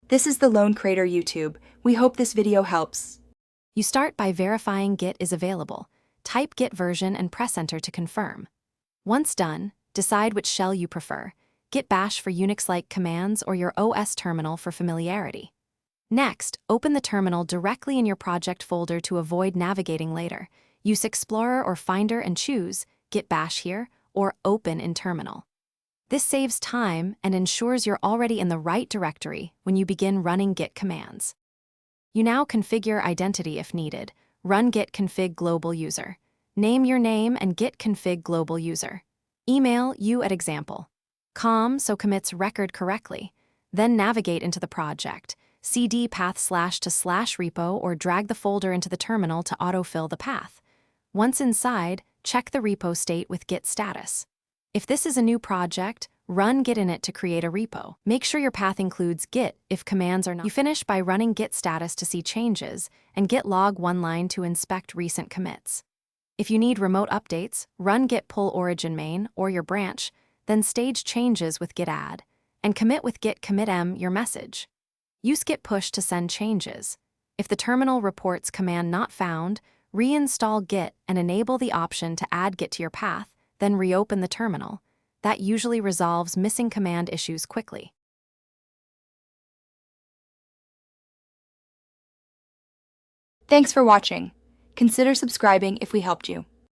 This is the Lone Crater YouTube. We hope this video helps. You start by verifying Git is available. Type Git version and press Enter to confirm. Once done, decide which shell you prefer, Git bash for Unix-like commands or your OS terminal for familiarity. Next, open the terminal directly in your project folder to avoid navigating later. Use Explorer or Finder and choose Git bash here or Open in Terminal. This saves time and ensures you're already in the right directory when you begin running Git commands. You now configure identity if needed. Run git config global user. Name your name and git config global user. Email you at example.com so commits record correctly. Then navigate into the project. CD path /to /repo or drag the folder into the terminal to autofill the path. Once inside, check the repo state with git status. If this is a new project, run git init to create a repo. Make sure your path includes git if commands are not. You finish by running git status to see changes and git log one line to inspect recent commits. If you need remote updates, run git pull origin main or your branch, then stage changes with git add, and commit with git commit m your message. Use git push to send changes. If the terminal reports command not found, reinstall git and enable the option to add git to your path, then reopen the terminal. That usually resolves missing command issues quickly. Thanks for watching. Consider subscribing if we helped you.